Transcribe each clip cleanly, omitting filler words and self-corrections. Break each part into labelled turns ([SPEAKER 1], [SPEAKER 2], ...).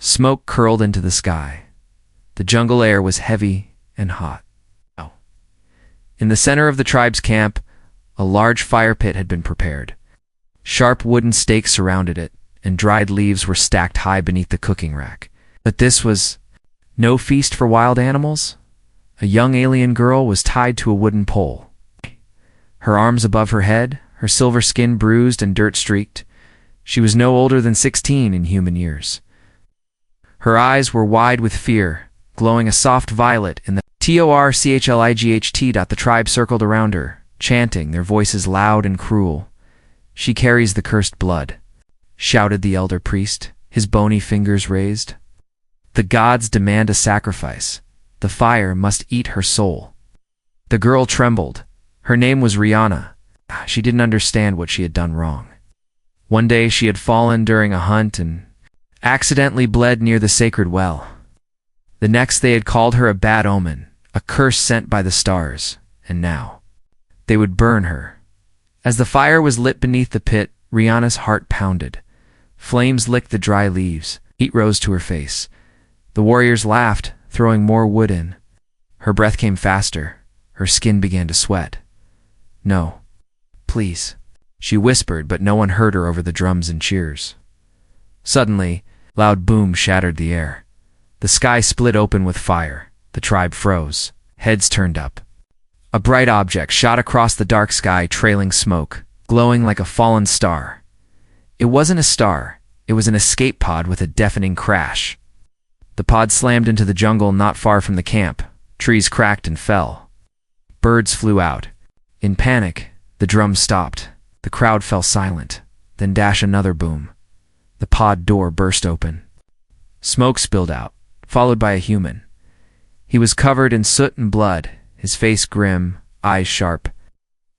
[SPEAKER 1] Smoke curled into the sky. The jungle air was heavy and hot. In the center of the tribe's camp, a large fire pit had been prepared. Sharp wooden stakes surrounded it, and dried leaves were stacked high beneath the cooking rack. But this was no feast for wild animals. A young alien girl was tied to a wooden pole. Her arms above her head, her silver skin bruised and dirt-streaked. She was no older than 16 in human years. Her eyes were wide with fear, glowing a soft violet in the torchlight. The tribe circled around her, chanting, their voices loud and cruel. "She carries the cursed blood," shouted the elder priest, his bony fingers raised. "The gods demand a sacrifice. The fire must eat her soul." The girl trembled. Her name was Rihanna. She didn't understand what she had done wrong. One day she had fallen during a hunt and accidentally bled near the sacred well. The next they had called her a bad omen, a curse sent by the stars, and now they would burn her. As the fire was lit beneath the pit, Rihanna's heart pounded. Flames licked the dry leaves. Heat rose to her face. The warriors laughed, throwing more wood in. Her breath came faster. Her skin began to sweat. "No, please," she whispered, but no one heard her over the drums and cheers. Suddenly, loud boom shattered the air. The sky split open with fire. The tribe froze. Heads turned up. A bright object shot across the dark sky, trailing smoke, glowing like a fallen star. It wasn't a star. It was an escape pod with a deafening crash. The pod slammed into the jungle not far from the camp. Trees cracked and fell. Birds flew out. In panic, the drums stopped. The crowd fell silent. Then dash another boom. The pod door burst open. Smoke spilled out, followed by a human. He was covered in soot and blood, his face grim, eyes sharp.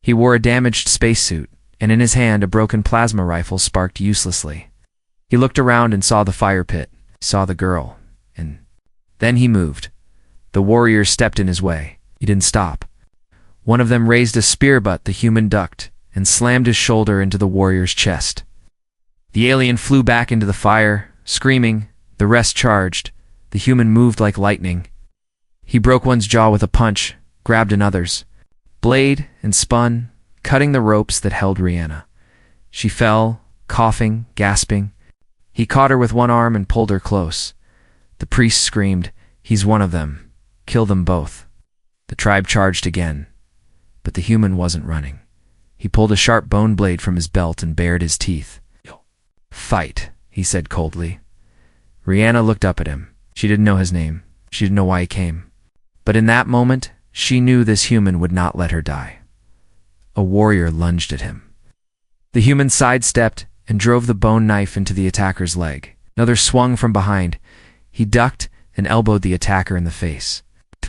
[SPEAKER 1] He wore a damaged spacesuit, and in his hand a broken plasma rifle sparked uselessly. He looked around and saw the fire pit, saw the girl, and then he moved. The warriors stepped in his way. He didn't stop. One of them raised a spear, but the human ducked and slammed his shoulder into the warrior's chest. The alien flew back into the fire, screaming. The rest charged. The human moved like lightning. He broke one's jaw with a punch, grabbed another's blade, and spun, cutting the ropes that held Rihanna. She fell, coughing, gasping. He caught her with one arm and pulled her close. The priest screamed, "He's one of them. Kill them both." The tribe charged again, but the human wasn't running. He pulled a sharp bone blade from his belt and bared his teeth. "Fight," he said coldly. Rihanna looked up at him. She didn't know his name. She didn't know why he came. But in that moment, she knew this human would not let her die. A warrior lunged at him. The human sidestepped and drove the bone knife into the attacker's leg. Another swung from behind. He ducked and elbowed the attacker in the face.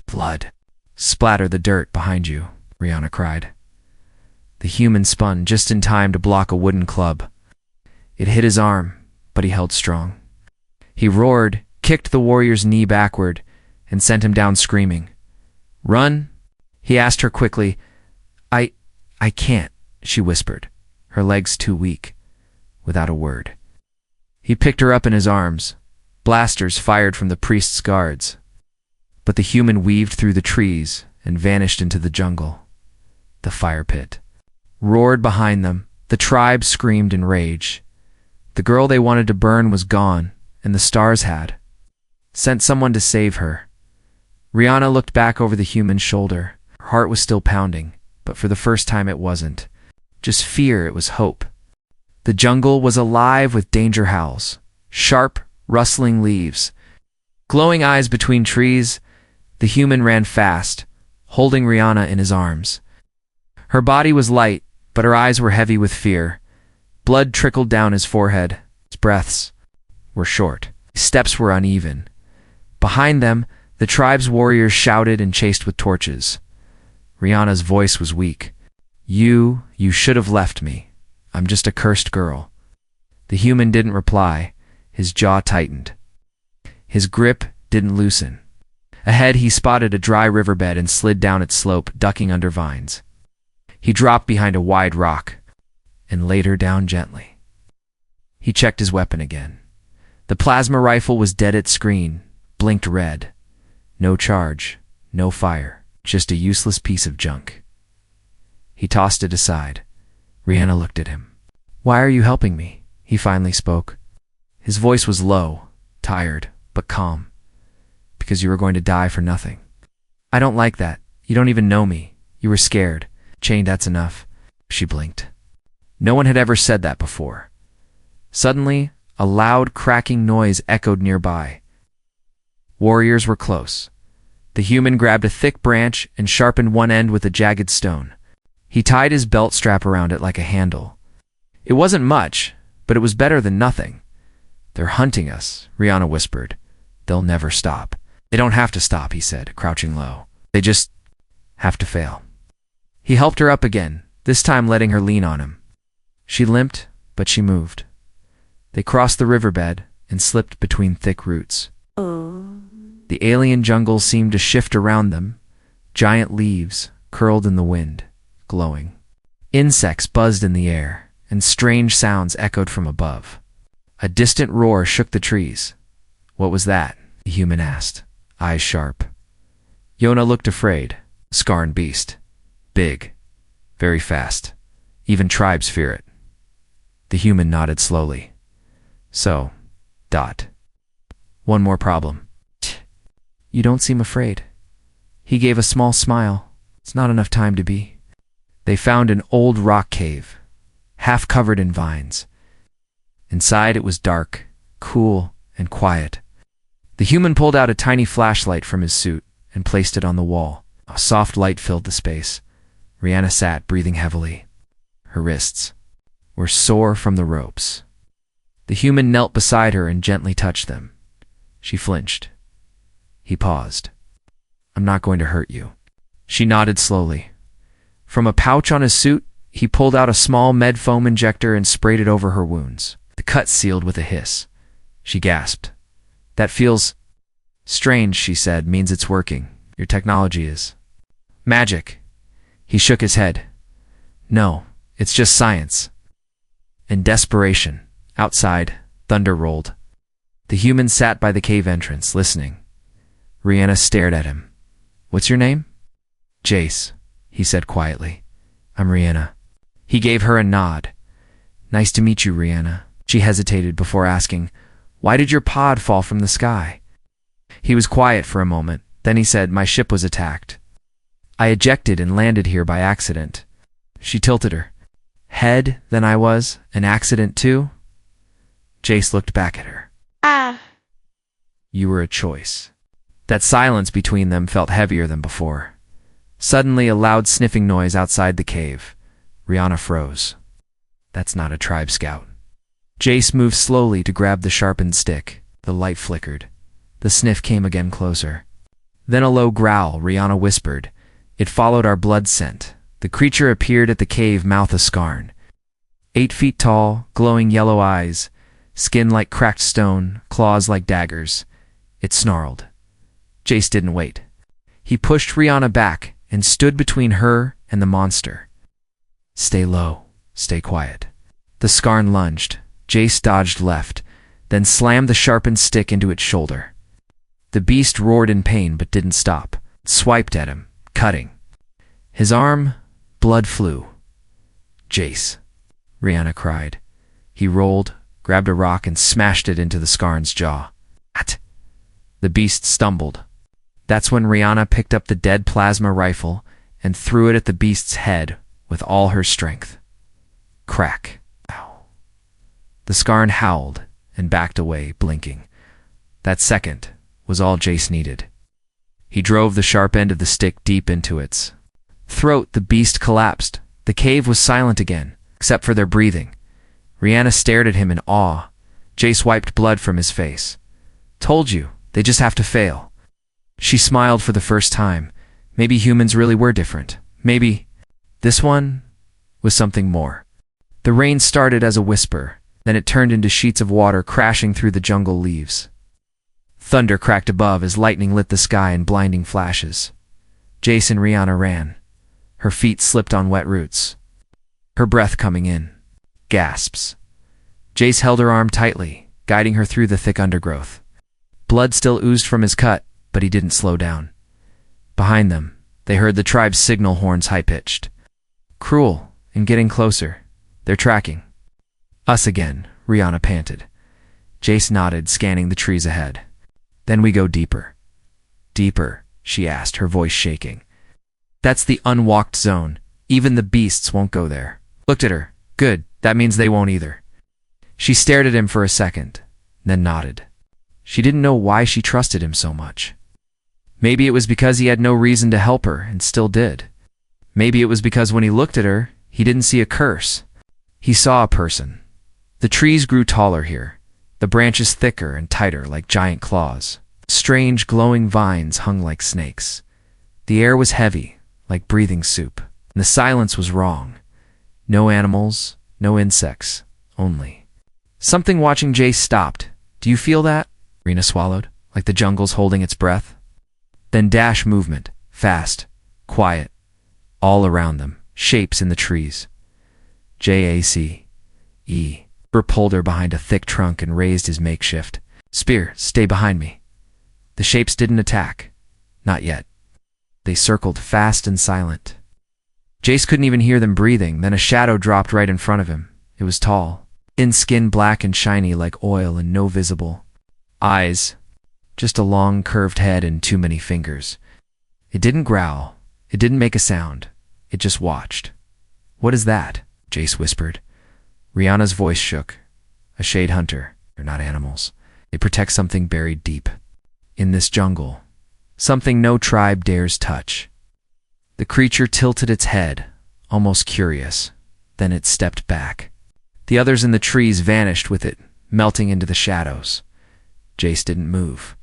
[SPEAKER 1] "Blood. Splatter the dirt behind you," Rihanna cried. The human spun just in time to block a wooden club. It hit his arm, but he held strong. He roared, kicked the warrior's knee backward, and sent him down screaming. "Run?" he asked her quickly. I can't," she whispered, her legs too weak, without a word. He picked her up in his arms. Blasters fired from the priest's guards. But the human weaved through the trees and vanished into the jungle. The fire pit roared behind them. The tribe screamed in rage. The girl they wanted to burn was gone, and the stars had sent someone to save her. Rihanna looked back over the human's shoulder. Her heart was still pounding, but for the first time it wasn't just fear, it was hope. The jungle was alive with danger howls, sharp, rustling leaves, glowing eyes between trees. The human ran fast, holding Rihanna in his arms. Her body was light, but her eyes were heavy with fear. Blood trickled down his forehead. His breaths were short. His steps were uneven. Behind them, the tribe's warriors shouted and chased with torches. Rihanna's voice was weak. You should have left me. I'm just a cursed girl." The human didn't reply. His jaw tightened. His grip didn't loosen. Ahead, he spotted a dry riverbed and slid down its slope, ducking under vines. He dropped behind a wide rock and laid her down gently. He checked his weapon again. The plasma rifle was dead at screen, blinked red. No charge, no fire, just a useless piece of junk. He tossed it aside. Rihanna looked at him. "Why are you helping me?" he finally spoke. His voice was low, tired, but calm. "Because you were going to die for nothing." "I don't like that. You don't even know me. You were scared." "Chain, that's enough." She blinked. No one had ever said that before. Suddenly, a loud cracking noise echoed nearby. Warriors were close. The human grabbed a thick branch and sharpened one end with a jagged stone. He tied his belt strap around it like a handle. It wasn't much, but it was better than nothing. "They're hunting us," Rihanna whispered. "They'll never stop." "They don't have to stop," he said, crouching low. "They just have to fail." He helped her up again, this time letting her lean on him. She limped, but she moved. They crossed the riverbed and slipped between thick roots. The alien jungle seemed to shift around them, giant leaves curled in the wind, glowing. Insects buzzed in the air, and strange sounds echoed from above. A distant roar shook the trees. "What was that?" the human asked, eyes sharp. Yona looked afraid. "Skarn beast. Big. Very fast. Even tribes fear it." The human nodded slowly. "So, ... One more problem." "You don't seem afraid." He gave a small smile. "It's not enough time to be." They found an old rock cave, half covered in vines. Inside it was dark, cool, and quiet. The human pulled out a tiny flashlight from his suit and placed it on the wall. A soft light filled the space. Rihanna sat, breathing heavily. Her wrists were sore from the ropes. The human knelt beside her and gently touched them. She flinched. He paused. "I'm not going to hurt you." She nodded slowly. From a pouch on his suit, he pulled out a small med foam injector and sprayed it over her wounds. The cut sealed with a hiss. She gasped. "That feels strange," she said. "Means it's working. Your technology is magic." He shook his head. "No, it's just science." In desperation, outside, thunder rolled. The human sat by the cave entrance, listening. Rihanna stared at him. "What's your name?" "Jace," he said quietly. "I'm Rihanna." He gave her a nod. "Nice to meet you, Rihanna." She hesitated before asking, "Why did your pod fall from the sky?" He was quiet for a moment. Then he said, "My ship was attacked. I ejected and landed here by accident." She tilted her head. "Then I was an accident too?" Jace looked back at her. "You were a choice." That silence between them felt heavier than before. Suddenly, a loud sniffing noise outside the cave. Rihanna froze. "That's not a tribe scout." Jace moved slowly to grab the sharpened stick. The light flickered. The sniff came again closer. Then a low growl, Rihanna whispered. "It followed our blood scent." The creature appeared at the cave mouth of Skarn. 8 feet tall, glowing yellow eyes, skin like cracked stone, claws like daggers. It snarled. Jace didn't wait. He pushed Rihanna back and stood between her and the monster. "Stay low, stay quiet." The Skarn lunged. Jace dodged left, then slammed the sharpened stick into its shoulder. The beast roared in pain but didn't stop. It swiped at him, cutting. His arm, blood flew. "Jace," Rihanna cried. He rolled, grabbed a rock and smashed it into the Skarn's jaw. "What?" The beast stumbled. That's when Rihanna picked up the dead plasma rifle and threw it at the beast's head with all her strength. Crack. Ow. The Skarn howled and backed away, blinking. That second was all Jace needed. He drove the sharp end of the stick deep into its throat. The beast collapsed. The cave was silent again, except for their breathing. Rihanna stared at him in awe. Jace wiped blood from his face. "Told you, they just have to fail." She smiled for the first time. Maybe humans really were different. Maybe this one was something more. The rain started as a whisper, then it turned into sheets of water crashing through the jungle leaves. Thunder cracked above as lightning lit the sky in blinding flashes. Jace and Rihanna ran. Her feet slipped on wet roots. Her breath coming in. Gasps. Jace held her arm tightly. guiding her through the thick undergrowth. Blood still oozed from his cut, but he didn't slow down. Behind them, they heard the tribe's signal horns high-pitched. Cruel, and getting closer. They're tracking. Us again, Rihanna panted. Jace nodded, scanning the trees ahead. Then we go deeper. Deeper, she asked, her voice shaking. That's the unwalked zone. Even the beasts won't go there. Looked at her. Good, that means they won't either. She stared at him for a second, then nodded. She didn't know why she trusted him so much. Maybe it was because he had no reason to help her and still did. Maybe it was because when he looked at her, he didn't see a curse. He saw a person. The trees grew taller here, the branches thicker and tighter like giant claws. Strange glowing vines hung like snakes. The air was heavy, like breathing soup, and the silence was wrong. No animals, no insects, only. Something watching Jace stopped. Do you feel that? Rena swallowed, like the jungle's holding its breath. Then dash movement, fast, quiet, all around them, shapes in the trees. J-A-C-E. Burr pulled her behind a thick trunk and raised his makeshift spear. Stay behind me. The shapes didn't attack. Not yet. They circled fast and silent. Jace couldn't even hear them breathing. Then a shadow dropped right in front of him. It was tall, thin skin black and shiny like oil and no visible eyes. Just a long curved head and too many fingers. It didn't growl. It didn't make a sound. It just watched. What is that? Jace whispered. Rihanna's voice shook. A shade hunter. They're not animals. They protect something buried deep in this jungle. Something no tribe dares touch. The creature tilted its head, almost curious. Then it stepped back. The others in the trees vanished with it, melting into the shadows. Jace didn't move.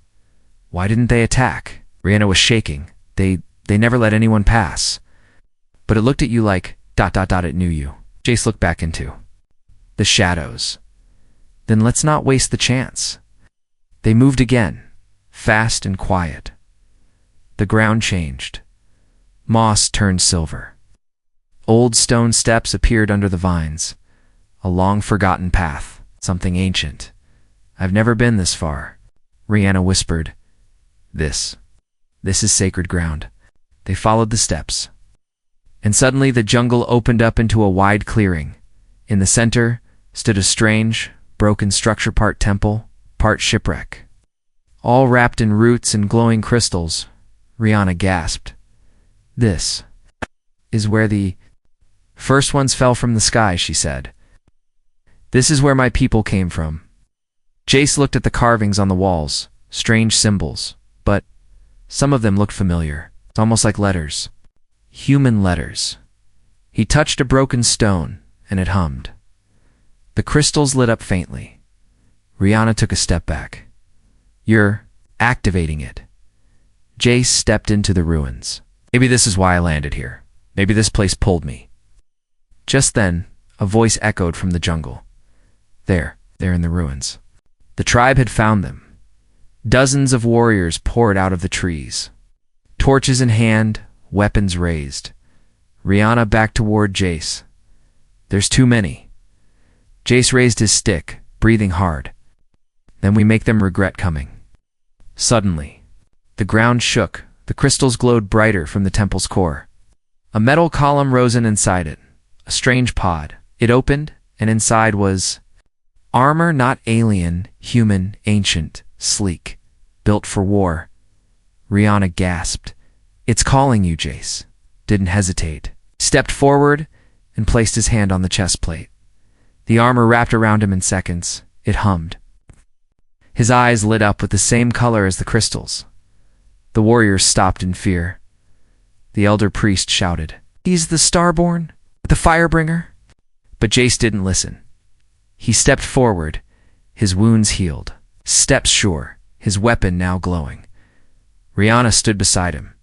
[SPEAKER 1] Why didn't they attack? Rihanna was shaking. They never let anyone pass. But it looked at you like ... it knew you. Jace looked back into the shadows. Then let's not waste the chance. They moved again, fast and quiet. The ground changed. Moss turned silver. Old stone steps appeared under the vines. A long-forgotten path, something ancient. I've never been this far. Rihanna whispered. This is sacred ground. They followed the steps. And suddenly the jungle opened up into a wide clearing. In the center stood a strange, broken structure, part temple, part shipwreck. All wrapped in roots and glowing crystals. Rihanna gasped. This is where the first ones fell from the sky, she said. This is where my people came from. Jace looked at the carvings on the walls, strange symbols, but some of them looked familiar, almost like letters. Human letters. He touched a broken stone, and it hummed. The crystals lit up faintly. Rihanna took a step back. You're activating it. Jace stepped into the ruins. Maybe this is why I landed here. Maybe this place pulled me. Just then, a voice echoed from the jungle. There in the ruins. The tribe had found them. Dozens of warriors poured out of the trees. Torches in hand, weapons raised. Rihanna backed toward Jace. There's too many. Jace raised his stick, breathing hard. Then we make them regret coming. Suddenly, the ground shook. The crystals glowed brighter from the temple's core. A metal column rose in inside it. A strange pod. It opened, and inside was armor, not alien, human, ancient, sleek, built for war. Rihanna gasped. It's calling you, Jace. Didn't hesitate. Stepped forward and placed his hand on the chest plate. The armor wrapped around him in seconds. It hummed. His eyes lit up with the same color as the crystals. The warriors stopped in fear. The elder priest shouted, He's the Starborn, the Firebringer. But Jace didn't listen. He stepped forward, his wounds healed, steps sure, his weapon now glowing. Rihanna stood beside him.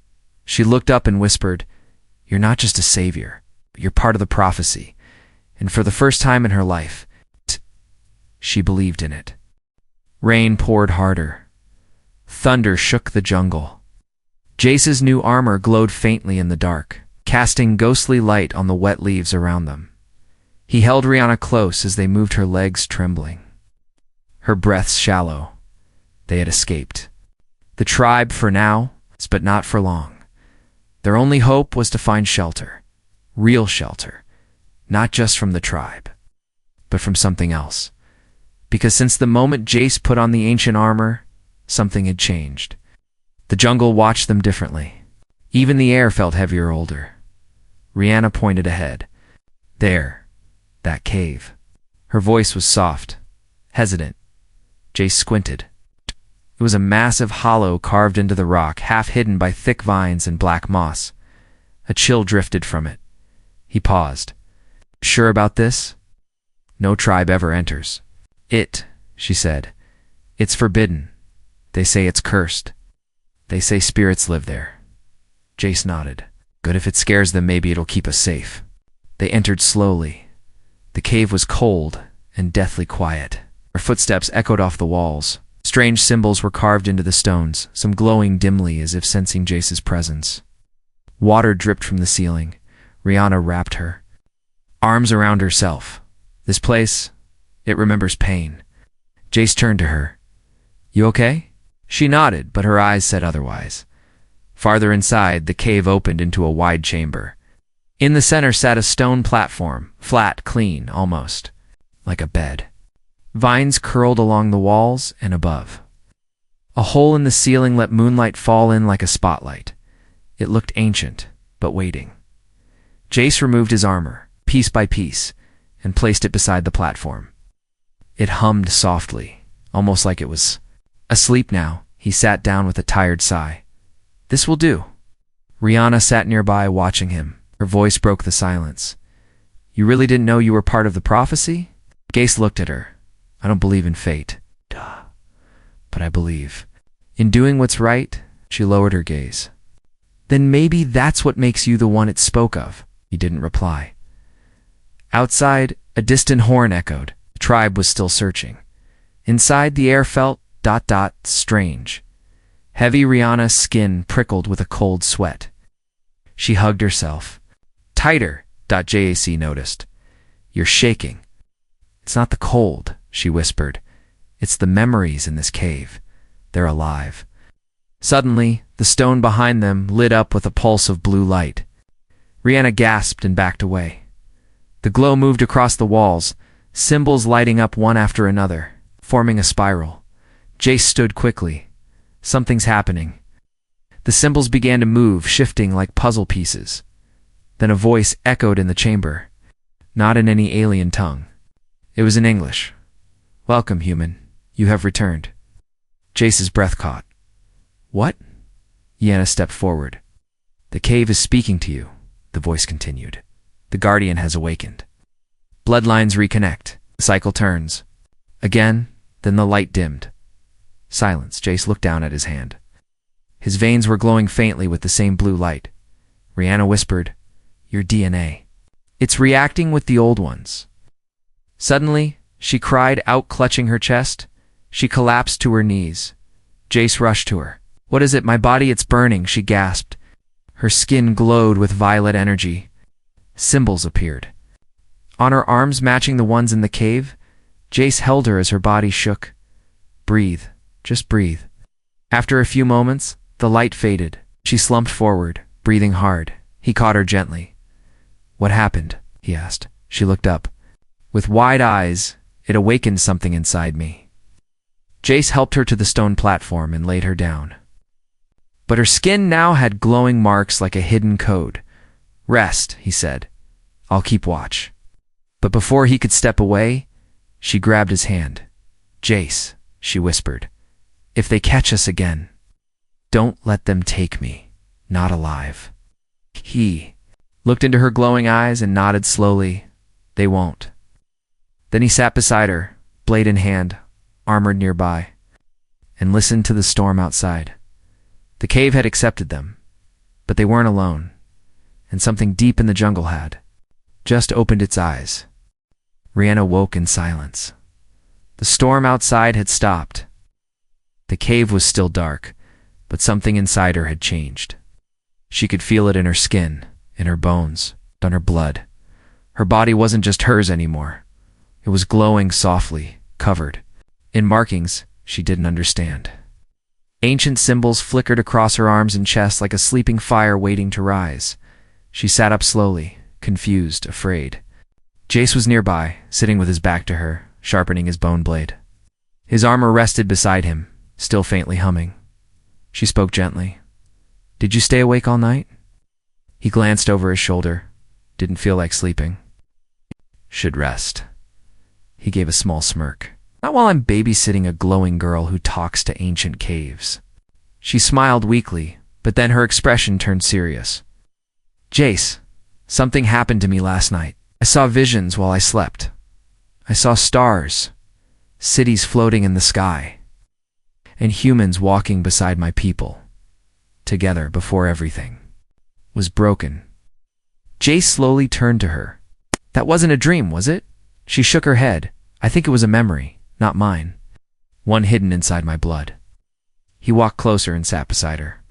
[SPEAKER 1] She looked up and whispered, You're not just a savior, but you're part of the prophecy. And for the first time in her life, she believed in it. Rain poured harder. Thunder shook the jungle. Jace's new armor glowed faintly in the dark, casting ghostly light on the wet leaves around them. He held Rihanna close as they moved, her legs trembling. her breaths shallow. They had escaped. The tribe for now, but not for long. Their only hope was to find shelter. Real shelter. Not just from the tribe, but from something else. Because since the moment Jace put on the ancient armor, something had changed. The jungle watched them differently. Even the air felt heavier, older. Rihanna pointed ahead. There. That cave. Her voice was soft, hesitant. Jace squinted. It was a massive hollow carved into the rock, half hidden by thick vines and black moss. A chill drifted from it. He paused. Sure about this? No tribe ever enters. It, she said. It's forbidden. They say it's cursed. They say spirits live there. Jace nodded. Good, if it scares them, maybe it'll keep us safe. They entered slowly. The cave was cold and deathly quiet. Her footsteps echoed off the walls. Strange symbols were carved into the stones, some glowing dimly as if sensing Jace's presence. Water dripped from the ceiling. Rihanna wrapped her arms around herself. This place, it remembers pain. Jace turned to her. You okay? She nodded, but her eyes said otherwise. Farther inside, the cave opened into a wide chamber. In the center sat a stone platform, flat, clean, almost, like a bed. Vines curled along the walls and above. A hole in the ceiling let moonlight fall in like a spotlight. It looked ancient, but waiting. Jace removed his armor, piece by piece, and placed it beside the platform. It hummed softly, almost like it was asleep now. He sat down with a tired sigh. This will do. Rihanna sat nearby watching him. Her voice broke the silence. You really didn't know you were part of the prophecy? Jace looked at her. I don't believe in fate. Duh. But I believe. In doing what's right, she lowered her gaze. Then maybe that's what makes you the one it spoke of. He didn't reply. Outside, a distant horn echoed. The tribe was still searching. Inside, the air felt ... strange. Heavy Rihanna's skin prickled with a cold sweat. She hugged herself. Tighter, Jac noticed. You're shaking. It's not the cold, she whispered. It's the memories in this cave. They're alive. Suddenly, the stone behind them lit up with a pulse of blue light. Rihanna gasped and backed away. The glow moved across the walls, symbols lighting up one after another, forming a spiral. Jace stood quickly. Something's happening. The symbols began to move, shifting like puzzle pieces. Then a voice echoed in the chamber, not in any alien tongue. It was in English. Welcome, human. You have returned. Jace's breath caught. What? Yenna stepped forward. The cave is speaking to you, the voice continued. The Guardian has awakened. Bloodlines reconnect. The cycle turns. Again, then the light dimmed. Silence. Jace looked down at his hand. His veins were glowing faintly with the same blue light. Rihanna whispered, Your DNA. It's reacting with the old ones. Suddenly, she cried out, clutching her chest. She collapsed to her knees. Jace rushed to her. What is it? My body, it's burning, she gasped. Her skin glowed with violet energy. Symbols appeared. On her arms matching the ones in the cave, Jace held her as her body shook. Breathe. Just breathe. After a few moments, the light faded. She slumped forward, breathing hard. He caught her gently. What happened? He asked. She looked up. With wide eyes, it awakened something inside me. Jace helped her to the stone platform and laid her down. But her skin now had glowing marks like a hidden code. Rest, he said. I'll keep watch. But before he could step away, she grabbed his hand. Jace, she whispered. If they catch us again, don't let them take me, not alive. He looked into her glowing eyes and nodded slowly. They won't. Then he sat beside her, blade in hand, armored nearby, and listened to the storm outside. The cave had accepted them, but they weren't alone, and something deep in the jungle had just opened its eyes. Rihanna woke in silence. The storm outside had stopped. The cave was still dark, but something inside her had changed. She could feel it in her skin, in her bones, on her blood. Her body wasn't just hers anymore. It was glowing softly, covered. In markings she didn't understand. Ancient symbols flickered across her arms and chest like a sleeping fire waiting to rise. She sat up slowly, confused, afraid. Jace was nearby, sitting with his back to her, sharpening his bone blade. His armor rested beside him, still faintly humming. She spoke gently. "Did you stay awake all night?" He glanced over his shoulder. Didn't feel like sleeping. "Should rest." He gave a small smirk. "Not while I'm babysitting a glowing girl who talks to ancient caves." She smiled weakly, but then her expression turned serious. "Jace, something happened to me last night. I saw visions while I slept. I saw stars, cities floating in the sky, and humans walking beside my people, together before everything was broken." Jace slowly turned to her. "That wasn't a dream, was it?" She shook her head. "I think it was a memory, not mine. One hidden inside my blood." He walked closer and sat beside her.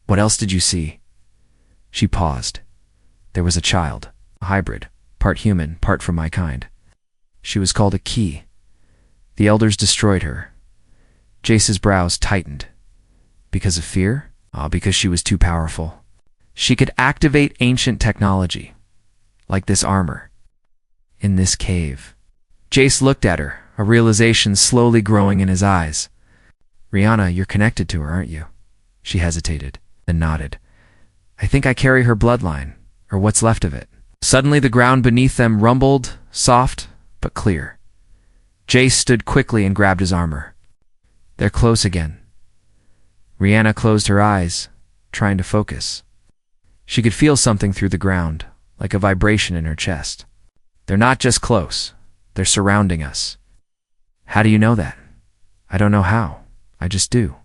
[SPEAKER 1] "What else did you see?" She paused. "There was a child, a hybrid, part human, part from my kind. She was called a key. The elders destroyed her." Jace's brows tightened. Because of fear? Because she was too powerful. She could activate ancient technology, like this armor, in this cave. Jace looked at her, a realization slowly growing in his eyes. "Rihanna, you're connected to her, aren't you?" She hesitated, then nodded. "I think I carry her bloodline, or what's left of it." Suddenly the ground beneath them rumbled, soft but clear. Jace stood quickly and grabbed his armor. "They're close again." Rihanna closed her eyes, trying to focus. She could feel something through the ground, like a vibration in her chest. "They're not just close, they're surrounding us." "How do you know that?" "I don't know how. I just do."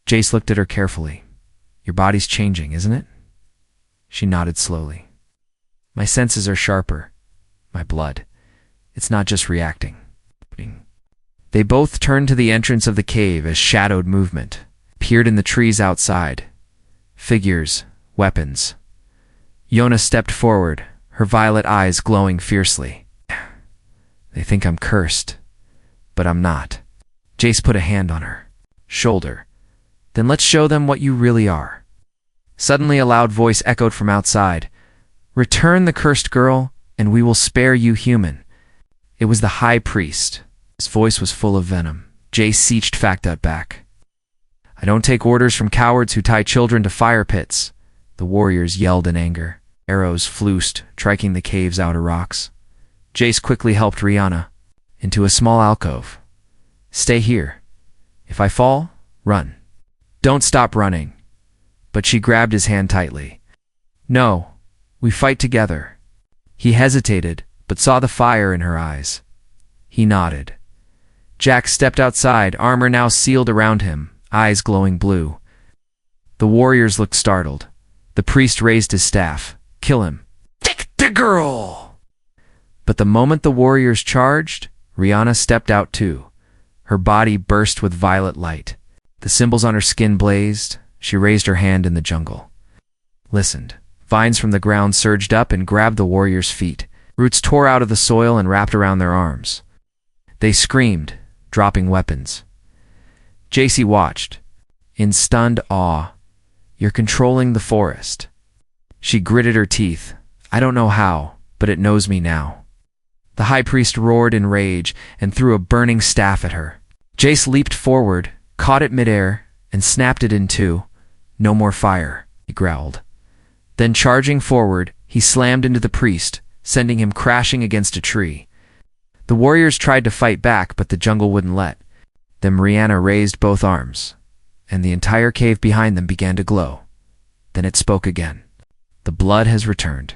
[SPEAKER 1] Jace looked at her carefully. "Your body's changing, isn't it?" She nodded slowly. "My senses are sharper. My blood. It's not just reacting." They both turned to the entrance of the cave as shadowed movement appeared in the trees outside. Figures, weapons. Yona stepped forward, her violet eyes glowing fiercely. "They think I'm cursed, but I'm not." Jace put a hand on her shoulder. "Then let's show them what you really are." Suddenly a loud voice echoed from outside. "Return the cursed girl, and we will spare you human." It was the high priest. His voice was full of venom. Jace seeched Factut back. "I don't take orders from cowards who tie children to fire pits." The warriors yelled in anger. Arrows fleused, striking the cave's outer rocks. Jace quickly helped Rihanna into a small alcove. "Stay here. If I fall, run. Don't stop running." But she grabbed his hand tightly. "No, we fight together." He hesitated, but saw the fire in her eyes. He nodded. Jack stepped outside, armor now sealed around him, eyes glowing blue. The warriors looked startled. The priest raised his staff. "Kill him." "Take the girl!" But the moment the warriors charged, Rihanna stepped out too. Her body burst with violet light. The symbols on her skin blazed. She raised her hand in the jungle. Listened. Vines from the ground surged up and grabbed the warriors' feet. Roots tore out of the soil and wrapped around their arms. They screamed, dropping weapons. Jace watched, in stunned awe. "You're controlling the forest." She gritted her teeth. "I don't know how, but it knows me now." The high priest roared in rage and threw a burning staff at her. Jace leaped forward, caught it midair, and snapped it in two. "No more fire," he growled. Then charging forward, he slammed into the priest, sending him crashing against a tree. The warriors tried to fight back, but the jungle wouldn't let. Then Rihanna raised both arms, and the entire cave behind them began to glow. Then it spoke again. "The blood has returned.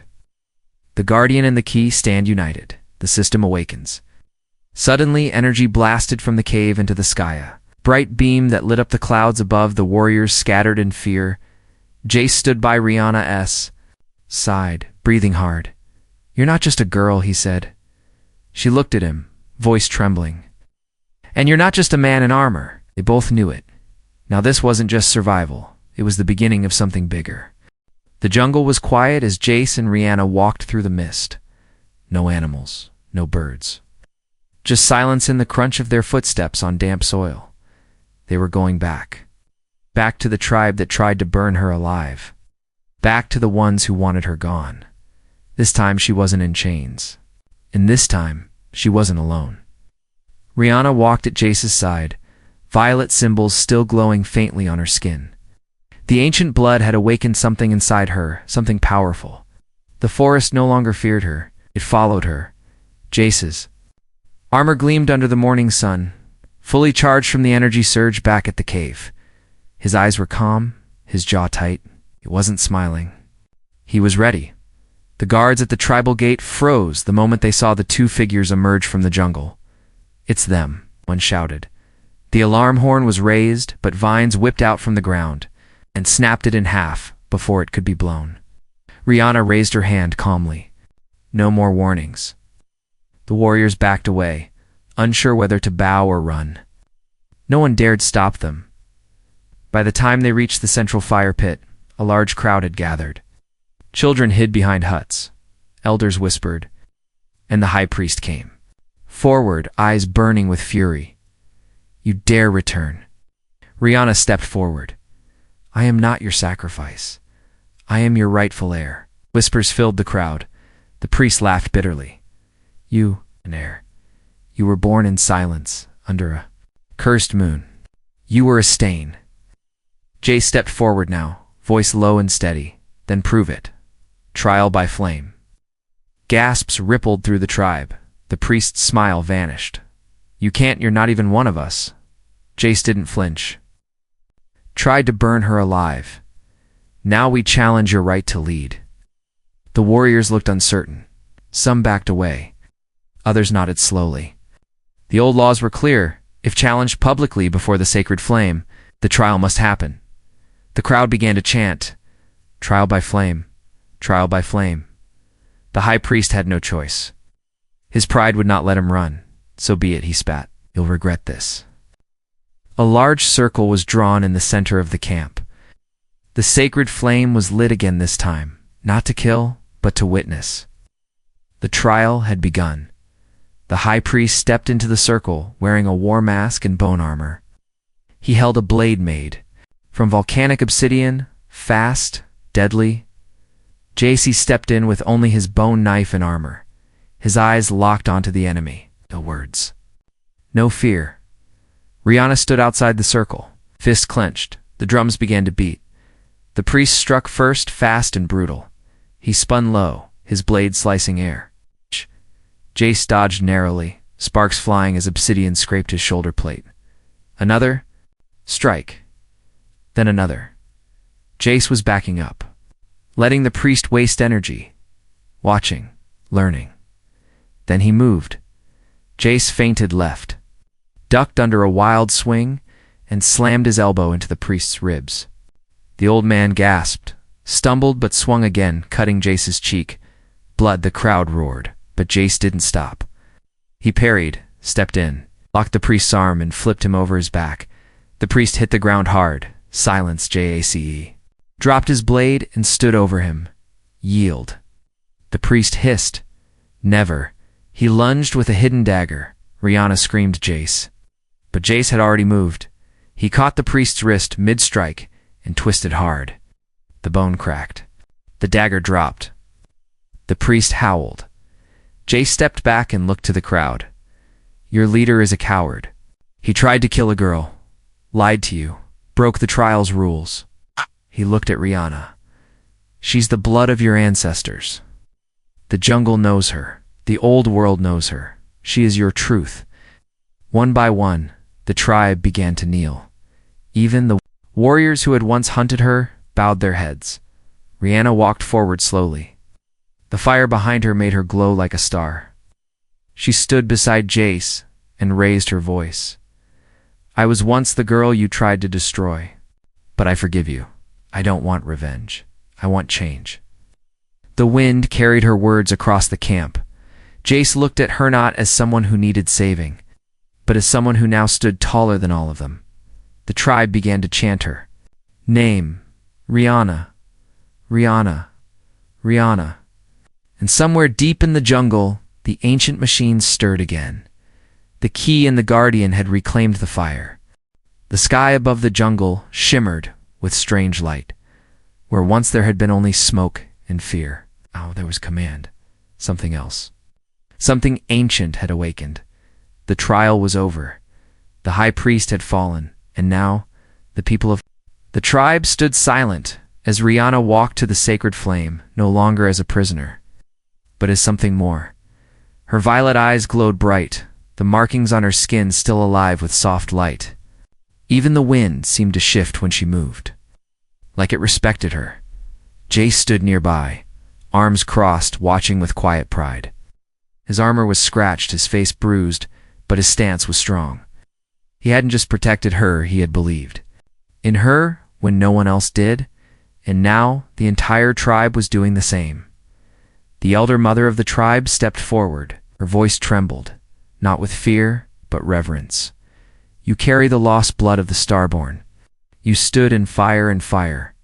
[SPEAKER 1] The guardian and the key stand united. The system awakens." Suddenly, energy blasted from the cave into the sky. A bright beam that lit up the clouds above. The warriors scattered in fear. Jace stood by Rihanna sighed, breathing hard. "You're not just a girl," he said. She looked at him, voice trembling. "And you're not just a man in armor." They both knew it. Now this wasn't just survival. It was the beginning of something bigger. The jungle was quiet as Jace and Rihanna walked through the mist. No animals, no birds. just silence and the crunch of their footsteps on damp soil. They were going back. Back to the tribe that tried to burn her alive. Back to the ones who wanted her gone. This time she wasn't in chains. And this time, she wasn't alone. Rihanna walked at Jace's side, violet symbols still glowing faintly on her skin. The ancient blood had awakened something inside her, something powerful. The forest no longer feared her. It followed her. Jace's armor gleamed under the morning sun, fully charged from the energy surge back at the cave. His eyes were calm, his jaw tight. He wasn't smiling. He was ready. The guards at the tribal gate froze the moment they saw the two figures emerge from the jungle. "It's them," one shouted. The alarm horn was raised, but vines whipped out from the ground and snapped it in half before it could be blown. Rihanna raised her hand calmly. No more warnings. The warriors backed away, unsure whether to bow or run. No one dared stop them. By the time they reached the central fire pit, a large crowd had gathered. Children hid behind huts. Elders whispered, and the high priest came. Forward, eyes burning with fury. "You dare return." Rihanna stepped forward. "I am not your sacrifice. I am your rightful heir." Whispers filled the crowd. The priest laughed bitterly. "You, an heir. You were born in silence, under a cursed moon. You were a stain." Jay stepped forward now, voice low and steady. "Then prove it. Trial by flame." Gasps rippled through the tribe. The priest's smile vanished. "You can't, you're not even one of us." Jace didn't flinch. "Tried to burn her alive. Now we challenge your right to lead." The warriors looked uncertain. Some backed away. Others nodded slowly. The old laws were clear. If challenged publicly before the sacred flame, the trial must happen. The crowd began to chant, "Trial by flame, trial by flame." The high priest had no choice. His pride would not let him run. "So be it," he spat. "You'll regret this." A large circle was drawn in the center of the camp. The sacred flame was lit again this time, not to kill, but to witness. The trial had begun. The high priest stepped into the circle, wearing a war mask and bone armor. He held a blade made from volcanic obsidian, fast, deadly. Jace stepped in with only his bone knife and armor. His eyes locked onto the enemy. No words. No fear. Rihanna stood outside the circle, fists clenched. The drums began to beat. The priest struck first, fast and brutal. He spun low, his blade slicing air. Jace dodged narrowly, sparks flying as obsidian scraped his shoulder plate. Another strike. Then another. Jace was backing up, letting the priest waste energy, watching, learning. Then he moved. Jace feinted left, ducked under a wild swing, and slammed his elbow into the priest's ribs. The old man gasped, stumbled but swung again, cutting Jace's cheek. Blood, the crowd roared, but Jace didn't stop. He parried, stepped in, locked the priest's arm and flipped him over his back. The priest hit the ground hard. Silence, Jace. Dropped his blade and stood over him. Yield. The priest hissed. Never. He lunged with a hidden dagger. Rihanna screamed Jace. But Jace had already moved. He caught the priest's wrist mid-strike and twisted hard. The bone cracked. The dagger dropped. The priest howled. Jace stepped back and looked to the crowd. "Your leader is a coward. He tried to kill a girl, lied to you, broke the trial's rules." He looked at Rihanna. "She's the blood of your ancestors. The jungle knows her. The old world knows her. She is your truth." One by one, the tribe began to kneel. Even the warriors who had once hunted her bowed their heads. Rihanna walked forward slowly. The fire behind her made her glow like a star. She stood beside Jace and raised her voice. "I was once the girl you tried to destroy, but I forgive you. I don't want revenge. I want change." The wind carried her words across the camp. Jace looked at her not as someone who needed saving, but as someone who now stood taller than all of them. The tribe began to chant her name, Rihanna, Rihanna, Rihanna. And somewhere deep in the jungle, the ancient machines stirred again. The key and the guardian had reclaimed the fire. The sky above the jungle shimmered with strange light, where once there had been only smoke and fear. Oh, there was command. Something else. Something ancient had awakened. The trial was over. The high priest had fallen, and now the people of the tribe stood silent as Rihanna walked to the sacred flame, no longer as a prisoner, but as something more. Her violet eyes glowed bright, the markings on her skin still alive with soft light. Even the wind seemed to shift when she moved, like it respected her. Jace stood nearby, arms crossed, watching with quiet pride. His armor was scratched, his face bruised, but his stance was strong. He hadn't just protected her, he had believed in her when no one else did, and now the entire tribe was doing the same. The elder mother of the tribe stepped forward. Her voice trembled, not with fear, but reverence. You carry the lost blood of the starborn. You stood in fire and fire.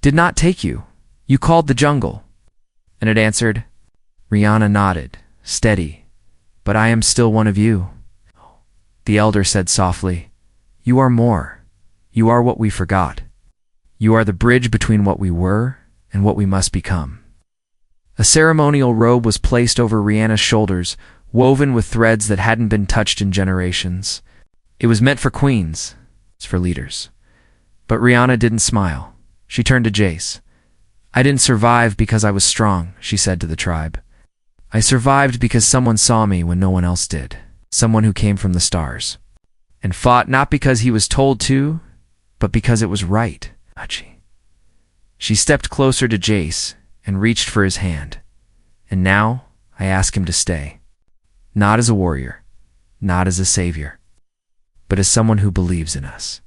[SPEAKER 1] Did not take you. You called the jungle. And it answered. Rihanna nodded, steady. But I am still one of you. The elder said softly, you are more. You are what we forgot. You are the bridge between what we were and what we must become. A ceremonial robe was placed over Rihanna's shoulders, woven with threads that hadn't been touched in generations. It was meant for queens, it's for leaders. But Rihanna didn't smile. She turned to Jace. I didn't survive because I was strong, she said to the tribe. I survived because someone saw me when no one else did. Someone who came from the stars. And fought not because he was told to, but because it was right. She stepped closer to Jace and reached for his hand. And now I ask him to stay. Not as a warrior, not as a savior, but as someone who believes in us.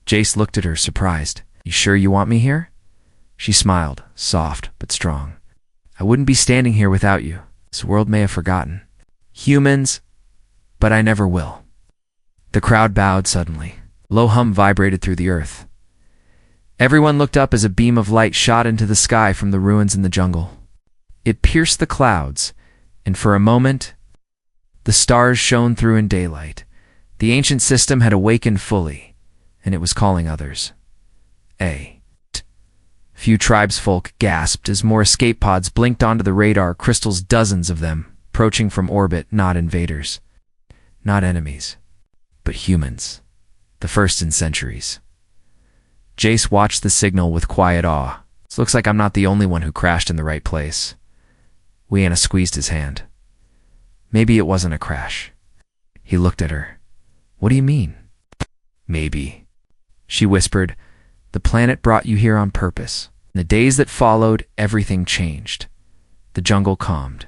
[SPEAKER 1] Jace looked at her, surprised. You sure you want me here? She smiled, soft but strong. I wouldn't be standing here without you. This world may have forgotten. Humans, but I never will. The crowd bowed suddenly. Low hum vibrated through the earth. Everyone looked up as a beam of light shot into the sky from the ruins in the jungle. It pierced the clouds, and for a moment, the stars shone through in daylight. The ancient system had awakened fully, and it was calling others. Few tribesfolk gasped as more escape pods blinked onto the radar, crystals, dozens of them, approaching from orbit, not invaders, not enemies, but humans, the first in centuries. Jace watched the signal with quiet awe. It looks like I'm not the only one who crashed in the right place. Rihanna squeezed his hand. Maybe it wasn't a crash. He looked at her. What do you mean? Maybe. She whispered, the planet brought you here on purpose. In the days that followed, everything changed. The jungle calmed.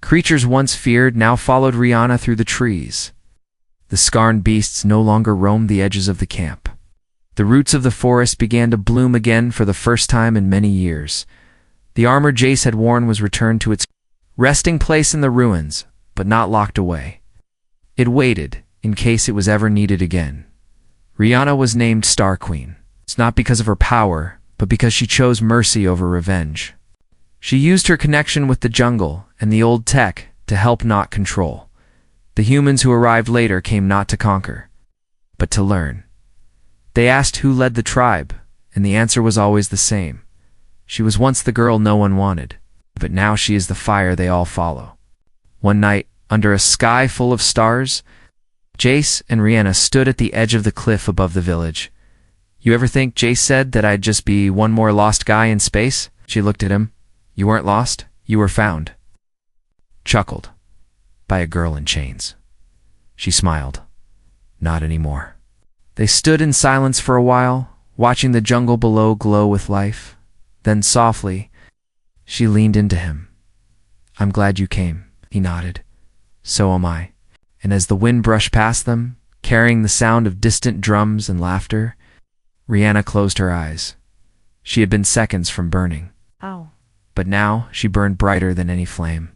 [SPEAKER 1] Creatures once feared now followed Rihanna through the trees. The scarred beasts no longer roamed the edges of the camp. The roots of the forest began to bloom again for the first time in many years. The armor Jace had worn was returned to its resting place in the ruins, but not locked away. It waited, in case it was ever needed again. Rihanna was named Star Queen. It's not because of her power, but because she chose mercy over revenge. She used her connection with the jungle and the old tech to help, not control. The humans who arrived later came not to conquer, but to learn. They asked who led the tribe, and the answer was always the same. She was once the girl no one wanted, but now she is the fire they all follow. One night, under a sky full of stars, Jace and Rihanna stood at the edge of the cliff above the village. You ever think, Jace said, that I'd just be one more lost guy in space? She looked at him. You weren't lost, you were found. Chuckled. By a girl in chains. She smiled. Not anymore. They stood in silence for a while, watching the jungle below glow with life. Then softly, she leaned into him. I'm glad you came, he nodded. So am I. And as the wind brushed past them, carrying the sound of distant drums and laughter, Rihanna closed her eyes. She had been seconds from burning.
[SPEAKER 2] Ow.
[SPEAKER 1] But now she burned brighter than any flame.